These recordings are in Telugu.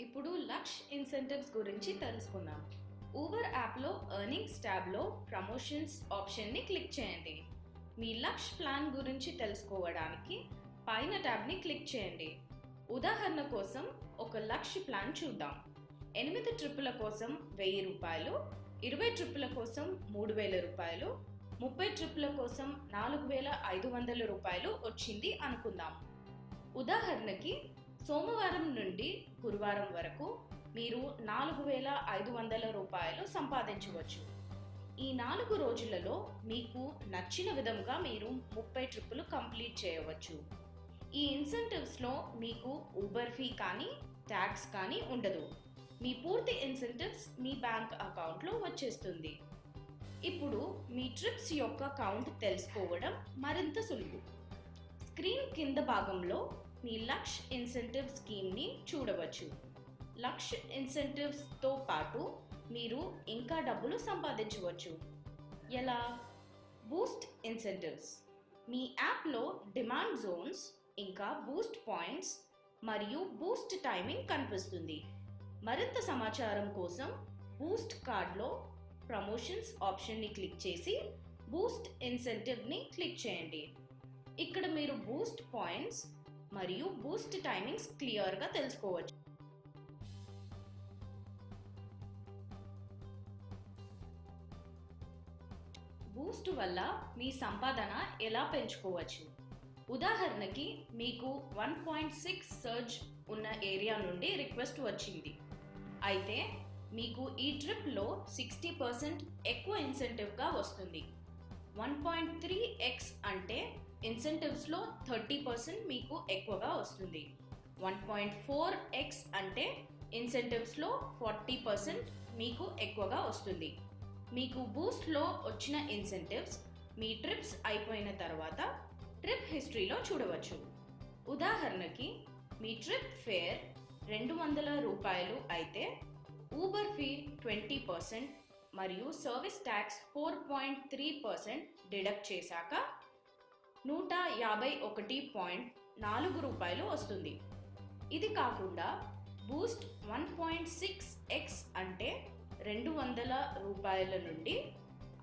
ఇప్పుడు లక్ష్ ఇన్సెంటివ్స్ గురించి తెలుసుకుందాం. ఊబర్ యాప్లో ఎర్నింగ్స్ ట్యాబ్లో ప్రమోషన్స్ ఆప్షన్ని క్లిక్ చేయండి. మీ లక్ష్ ప్లాన్ గురించి తెలుసుకోవడానికి పైన ట్యాబ్ని క్లిక్ చేయండి. ఉదాహరణ కోసం ఒక లక్ష ప్లాన్ చూద్దాం. 8 ట్రిప్పుల కోసం 1000 రూపాయలు, 20 ట్రిప్పుల కోసం 3000 రూపాయలు, 30 ట్రిప్పుల కోసం 4500 రూపాయలు వచ్చింది అనుకుందాం. ఉదాహరణకి సోమవారం నుండి గురువారం వరకు మీరు 4500 రూపాయలు సంపాదించవచ్చు. ఈ 4 రోజులలో మీకు నచ్చిన విధంగా మీరు 30 ట్రిప్పులు కంప్లీట్ చేయవచ్చు. ఈ ఇన్సెంటివ్స్లో మీకు ఊబర్ ఫీ కానీ ట్యాక్స్ కానీ ఉండదు. మీ పూర్తి ఇన్సెంటివ్స్ మీ బ్యాంక్ అకౌంట్లో వచ్చేస్తుంది. ఇప్పుడు మీ ట్రిప్స్ యొక్క కౌంట్ తెలుసుకోవడం మరింత సులువు. స్క్రీన్ కింద భాగంలో మీ లక్ష్ ఇన్సెంటివ్ స్కీమ్ని చూడవచ్చు. లక్ష్ ఇన్సెంటివ్స్తో పాటు మీరు ఇంకా డబ్బులు సంపాదించవచ్చు. ఎలా? Boost incentives. మీ యాప్లో డిమాండ్ జోన్స్, ఇంకా బూస్ట్ పాయింట్స్ మరియు బూస్ట్ టైమింగ్ కనిపిస్తుంది. మరింత సమాచారం కోసం బూస్ట్ కార్డ్లో ప్రమోషన్స్ ఆప్షన్ని క్లిక్ చేసి బూస్ట్ ఇన్సెంటివ్ని క్లిక్ చేయండి. ఇక్కడ మీరు బూస్ట్ పాయింట్స్ మరియు బూస్ట్ టైమింగ్స్ క్లియర్గా తెలుసుకోవచ్చు. బూస్ట్ వల్ల మీ సంపాదన ఎలా పెంచుకోవచ్చు? ఉదాహరణకి మీకు 1.6 సర్జ్ ఉన్న ఏరియా నుండి రిక్వెస్ట్ వచ్చింది. అయితే మీకు ఈ ట్రిప్లో 60% ఎక్కువ ఇన్సెంటివ్గా వస్తుంది. 1.3x అంటే ఇన్సెంటివ్స్లో 30% మీకు ఎక్కువగా వస్తుంది. 1.4x అంటే ఇన్సెంటివ్స్లో 40% మీకు ఎక్కువగా వస్తుంది. మీకు బూస్ట్లో వచ్చిన ఇన్సెంటివ్స్ మీ ట్రిప్స్ అయిపోయిన తర్వాత ట్రిప్ హిస్టరీలో చూడవచ్చు. ఉదాహరణకి మీ ట్రిప్ ఫేర్ 200 రూపాయలు అయితే ఊబర్ ఫీ 20% మరియు సర్వీస్ ట్యాక్స్ 4.3% డిడక్ట్ చేశాక 151.4 రూపాయలు వస్తుంది. ఇది కాకుండా బూస్ట్ 1.6x అంటే 200 రూపాయల నుండి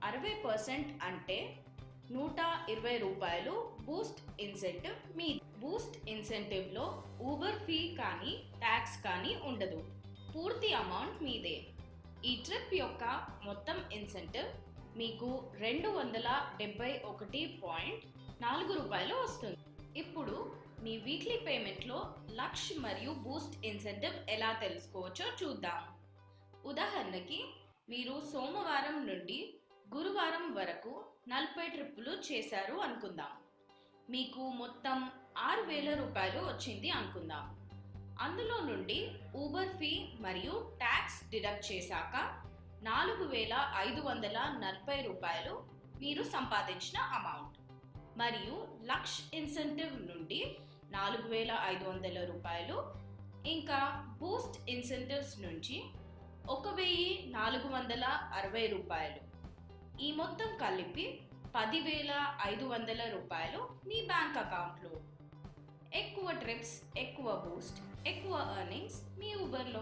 60% అంటే 120 రూపాయలు బూస్ట్ ఇన్సెంటివ్ మీ. బూస్ట్ ఇన్సెంటివ్లో ఊబర్ ఫీ కానీ ట్యాక్స్ కానీ ఉండదు. పూర్తి అమౌంట్ మీదే. ఈ ట్రిప్ యొక్క మొత్తం ఇన్సెంటివ్ మీకు 271.4 రూపాయలు వస్తుంది. ఇప్పుడు మీ వీక్లీ పేమెంట్లో లక్ష్ మరియు బూస్ట్ ఇన్సెంటివ్ ఎలా తెలుసుకోవచ్చో చూద్దాం. ఉదాహరణకి మీరు సోమవారం నుండి గురువారం వరకు 40 ట్రిప్పులు చేశారు అనుకుందాం. మీకు మొత్తం 6000 రూపాయలు వచ్చింది అనుకుందాం. అందులో నుండి ఊబర్ ఫీ మరియు ట్యాక్స్ డిడక్ట్ చేశాక 4540 రూపాయలు మీరు సంపాదించిన అమౌంట్. మరియు లక్ష్ ఇన్సెంటివ్ నుండి 4500 రూపాయలు, ఇంకా బూస్ట్ ఇన్సెంటివ్స్ నుంచి 1460 రూపాయలు. ఈ మొత్తం కలిపి 10,500 రూపాయలు మీ బ్యాంక్ అకౌంట్లో. ఎక్కువ ట్రిప్స్, ఎక్కువ బూస్ట్, ఎక్కువ ఎర్నింగ్స్ మీ ఊబర్లో.